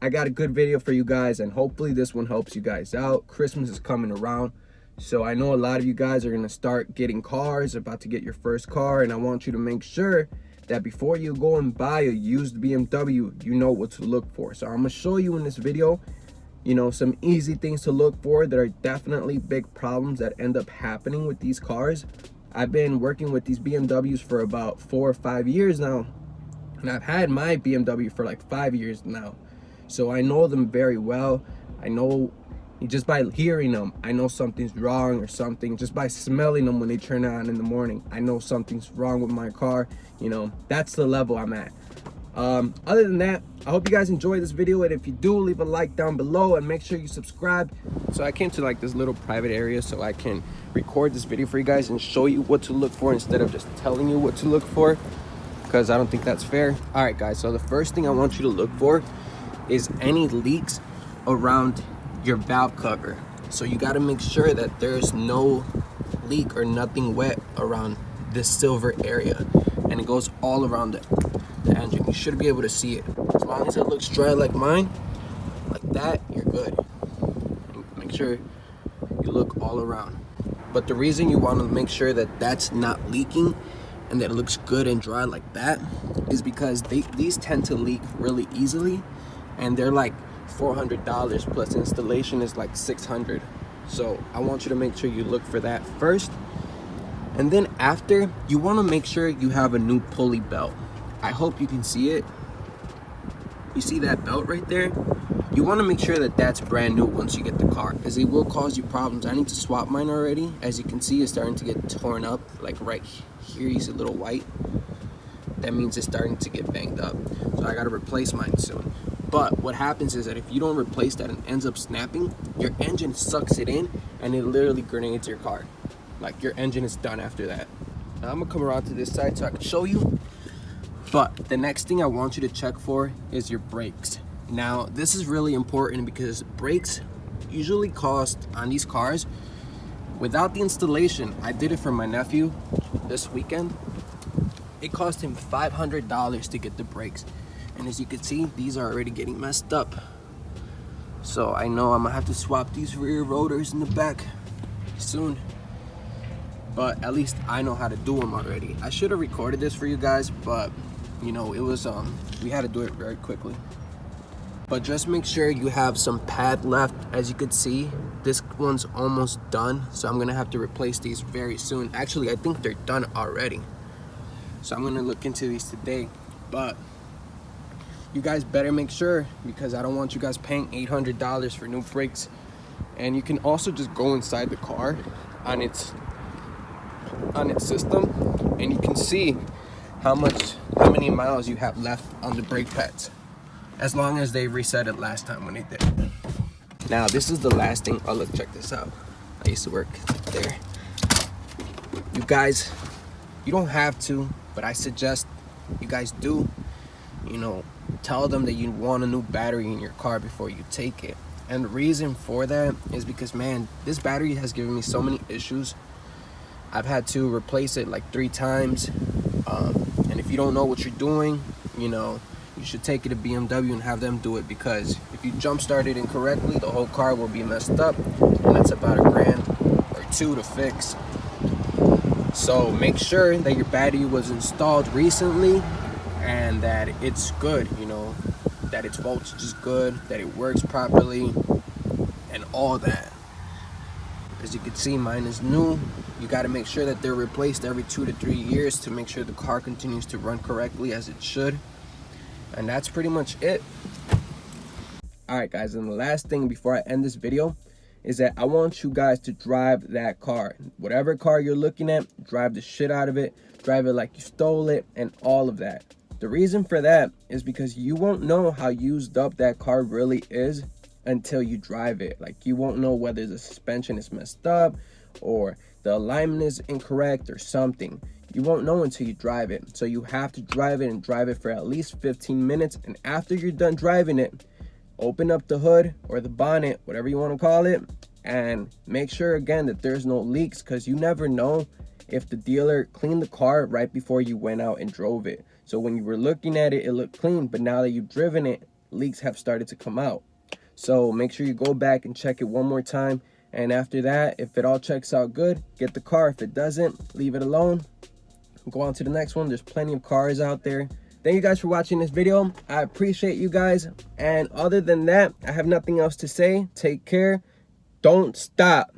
I got a good video for you guys, and hopefully this one helps you guys out. Christmas is coming around, so I know a lot of you guys are going to start getting cars, about to get your first car, and I want you to make sure that before you go and buy a used BMW, you know what to look for. So I'm going to show you in this video, some easy things to look for that are definitely big problems that end up happening with these cars. I've been working with these BMWs for about 4 or 5 years now, and I've had my BMW for like 5 years now. So I know them very well. I know just by hearing them, I know something's wrong or something. Just by smelling them when they turn on in the morning, I know something's wrong with my car. That's the level I'm at. Other than that, I hope you guys enjoy this video, and if you do, leave a like down below and make sure you subscribe. So I came to like this little private area so I can record this video for you guys and show you what to look for instead of just telling you what to look for, because I don't think that's fair. All right guys, so the first thing I want you to look for is any leaks around your valve cover. So you got to make sure that there's no leak or nothing wet around this silver area, and it goes all around the engine. You should be able to see it. As long as it looks dry like mine, like that, you're good. Make sure you look all around. But the reason you want to make sure that that's not leaking and that it looks good and dry like that is because these tend to leak really easily, and they're like $400 plus installation is like $600. So I want you to make sure you look for that first, and then after, you want to make sure you have a new pulley belt. I hope you can see it. You see that belt right there? You want to make sure that that's brand new once you get the car, because it will cause you problems. I need to swap mine already. As you can see, it's starting to get torn up. Like right here, you see a little white. That means it's starting to get banged up. So I got to replace mine soon. But what happens is that if you don't replace that and it ends up snapping, your engine sucks it in and it literally grenades your car. Like your engine is done after that. Now I'm gonna come around to this side so I can show you. But the next thing I want you to check for is your brakes. Now this is really important because brakes usually cost on these cars, without the installation, I did it for my nephew this weekend. It cost him $500 to get the brakes. And as you can see, these are already getting messed up. So I know I'm gonna have to swap these rear rotors in the back soon. But at least I know how to do them already. I should have recorded this for you guys, but it was we had to do it very quickly. But just make sure you have some pad left. As you can see, this one's almost done, so I'm gonna have to replace these very soon. Actually, I think they're done already, so I'm gonna look into these today. But you guys better make sure, because I don't want you guys paying $800 for new brakes. And you can also just go inside the car on its system, and you can see how many miles you have left on the brake pads, as long as they reset it last time when they did. Now this is the last thing. Oh look, check this out. I used to work there. You guys, you don't have to, but I suggest you guys do. Tell them that you want a new battery in your car before you take it. And the reason for that is because, man, this battery has given me so many issues. I've had to replace it like 3 times. And if you don't know what you're doing, you should take it to BMW and have them do it, because if you jump start it incorrectly, the whole car will be messed up, and that's about $1,000 or $2 to fix. So make sure that your battery was installed recently and that it's good, that its voltage is good, that it works properly, and all that. As you can see, mine is new. You got to make sure that they're replaced every 2 to 3 years to make sure the car continues to run correctly as it should. And that's pretty much it. All right guys, and the last thing before I end this video is that I want you guys to drive that car. Whatever car you're looking at, drive the shit out of it, drive it like you stole it, and all of that. The reason for that is because you won't know how used up that car really is until you drive it. Like, you won't know whether the suspension is messed up or the alignment is incorrect or something. You won't know until you drive it. So you have to drive it, and drive it for at least 15 minutes. And after you're done driving it, open up the hood or the bonnet, whatever you want to call it, and make sure again that there's no leaks, because you never know if the dealer cleaned the car right before you went out and drove it. So when you were looking at it, it looked clean, but now that you've driven it, leaks have started to come out. So make sure you go back and check it one more time. And after that, if it all checks out good, get the car. If it doesn't, leave it alone. Go on to the next one. There's plenty of cars out there. Thank you guys for watching this video. I appreciate you guys. And other than that, I have nothing else to say. Take care. Don't stop.